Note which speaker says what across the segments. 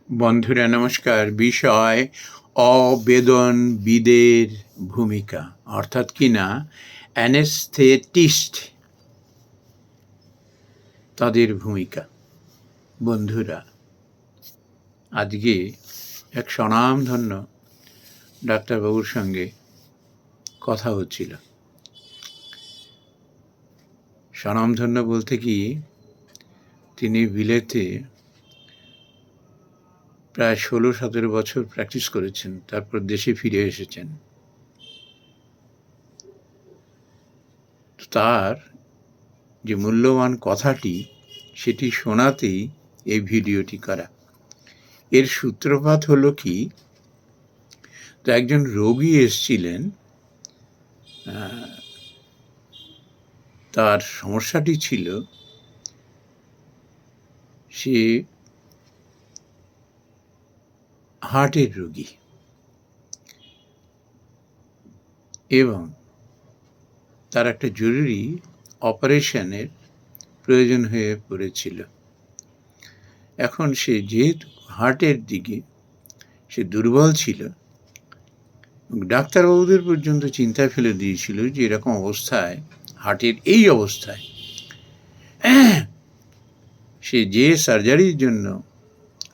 Speaker 1: বন্ধুরা নমস্কার। বিষয় অবেদনবিদের ভূমিকা, অর্থাৎ কিনা অ্যানেস্থেটিস্ট, তাদের ভূমিকা। বন্ধুরা, আজকে এক স্বনামধন্য ডাক্তারবাবুর সঙ্গে কথা হচ্ছিল। স্বনামধন্য বলতে কি, তিনি বিলেতে প্রায় 16-17 বছর প্র্যাকটিস করেছেন, তারপর দেশে ফিরে এসেছেন। তার যে মূল্যবান কথাটি, সেটি শোনাতেই এই ভিডিওটি করা। এর সূত্রপাত হলো কি, তো একজন রোগী এসেছিলেন। তার সমস্যাটি ছিল, সে হার্টের রোগী এবং তার একটা জরুরি অপারেশনের প্রয়োজন হয়ে পড়েছিল। এখন সে যেহেতু হার্টের দিকে সে দুর্বল ছিল, ডাক্তারবাবুদের পর্যন্ত চিন্তায় ফেলে দিয়েছিল যে এরকম অবস্থায়, হার্টের এই অবস্থায় সে যে সার্জারির জন্য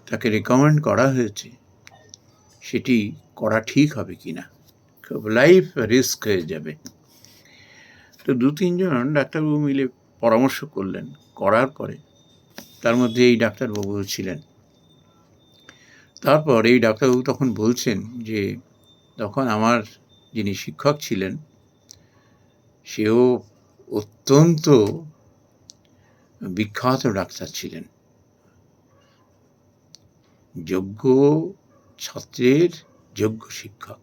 Speaker 1: তাকে রেকমেন্ড করা হয়েছে সেটি করা ঠিক হবে কিনা, খুব লাইফ রিস্ক হয়ে যাবে। তো 2-3 জন ডাক্তারবাবু মিলে পরামর্শ করলেন। করার পরে তার মধ্যে এই ডাক্তারবাবু ছিলেন। তারপর এই ডাক্তারবাবু তখন বলছেন যে, তখন আমার যিনি শিক্ষক ছিলেন, সেও অত্যন্ত বিখ্যাত ডাক্তার ছিলেন, যোগ্য ছাত্রের যোগ্য শিক্ষক।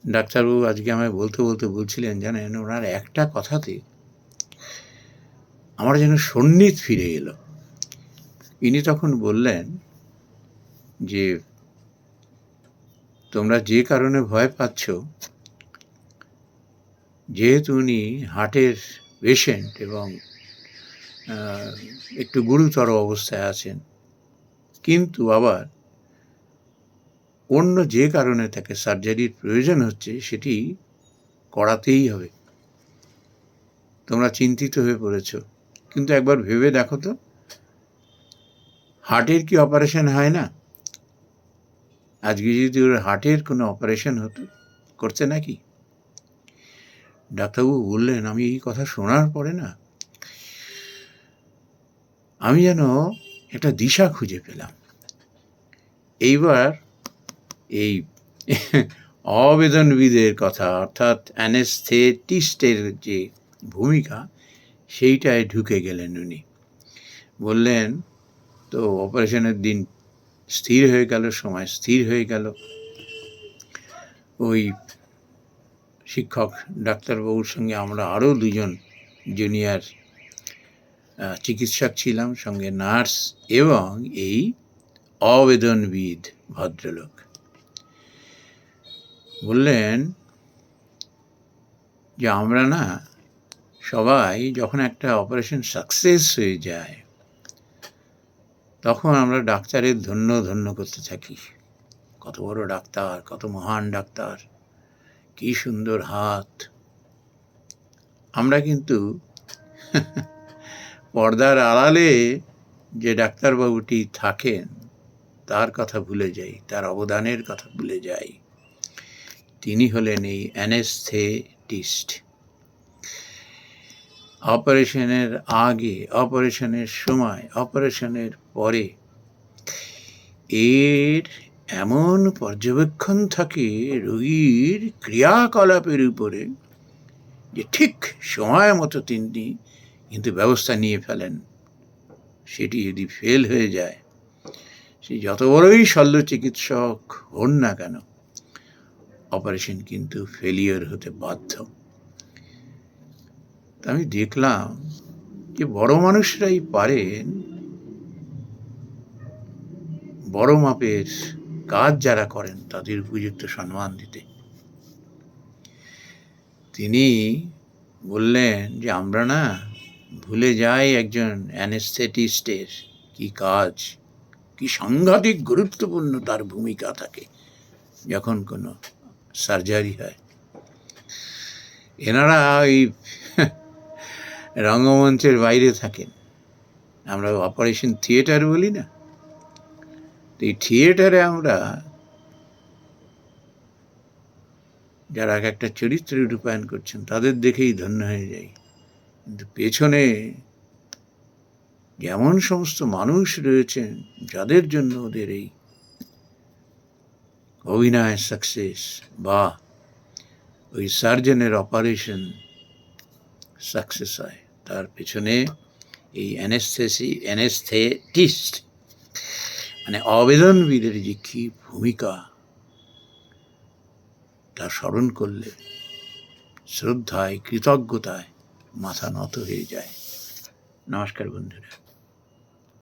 Speaker 1: ডাক্তারবাবু আজকে আমায় বলতে বলতে বলছিলেন, জানেন, ওনার একটা কথাতে আমার যেন সন্নিধ ফিরে এলো। ইনি তখন বললেন যে, তোমরা যে কারণে ভয় পাচ্ছ, যেহেতু উনি হার্টের পেশেন্ট এবং একটু গুরুতর অবস্থায় আছেন, কিন্তু আবার অন্য যে কারণে তাকে সার্জারির প্রয়োজন হচ্ছে, সেটি করাতেই হবে। তোমরা চিন্তিত হয়ে পড়েছ, কিন্তু একবার ভেবে দেখো তো, হার্টের কি অপারেশন হয় না? আজকে যদি ওর হার্টের কোনো অপারেশন হতো, করছে নাকি? ডাক্তারবাবু বললেন, আমি এই কথা শোনার পরে না, আমি যেন একটা দিশা খুঁজে পেলাম। এইবার এই অবেদনবিদের কথা, অর্থাৎ অ্যানেস্থেটিস্টের যে ভূমিকা, সেইটায় ঢুকে গেলেন উনি। বললেন, তো অপারেশনের দিন স্থির হয়ে গেল, সময় স্থির হয়ে গেল। ওই শিক্ষক ডাক্তারবাবুর সঙ্গে আমরা আরও 2জন জুনিয়র চিকিৎসক ছিলাম, সঙ্গে নার্স এবং এই অবেদনবিদ ভদ্রলোক। বললেন যে, আমরা না সবাই যখন একটা অপারেশন সাকসেস হয়ে যায়, তখন আমরা ডাক্তারের ধন্য ধন্য করতে থাকি। কত বড় ডাক্তার, কত মহান ডাক্তার, কি সুন্দর হাত। আমরা কিন্তু পর্দার আড়ালে যে ডাক্তারবাবুটি থাকেন, তার কথা ভুলে যাই, তার অবদানের কথা ভুলে যাই। তিনি হলেন এই অ্যানেস্থেটিস্ট। অপারেশনের আগে, অপারেশনের সময়, অপারেশনের পরে এর এমন পর্যবেক্ষণ থাকে রোগীর ক্রিয়াকলাপের উপরে, যে ঠিক সময় মতো তিনি কিন্তু ব্যবস্থা নিয়ে ফেলেন। সেটি যদি ফেল হয়ে যায়, সে যত বড়ই শল্য চিকিৎসক হন না কেন, অপারেশন কিন্তু ফেলিওর হতে বাধ্য। আমি দেখলাম যে বড় মানুষরাই পারেন বড় মাপের কাজ যারা করেন তাদের উপযুক্ত সম্মান দিতে। তিনি বললেন যে, আমরা না ভুলে যাই একজন অ্যানেস্থেটিস্টের কি কাজ, কি সাংঘাতিক গুরুত্বপূর্ণ তার ভূমিকা থাকে যখন কোনো সার্জারি হয়। এনারা ওই রঙ্গমঞ্চের বাইরে থাকেন, আমরা অপারেশন থিয়েটার বলি না, তো এই থিয়েটারে আমরা যারা এক একটা চরিত্রে রূপায়ণ করছেন তাদের দেখেই ধন্য হয়ে যাই, কিন্তু পেছনে যেমন সমস্ত মানুষ রয়েছেন যাদের জন্য ওদের এই অভিনয় সাকসেস বা ওই সার্জনের অপারেশন সাকসেস হয়, তার পেছনে এই অ্যানেস্থেটিস্ট মানে আবেদনবিদের যে কী ভূমিকা, তা স্মরণ করলে শ্রদ্ধায় কৃতজ্ঞতায় মাথা নত হয়ে যায়। নমস্কার বন্ধুরা।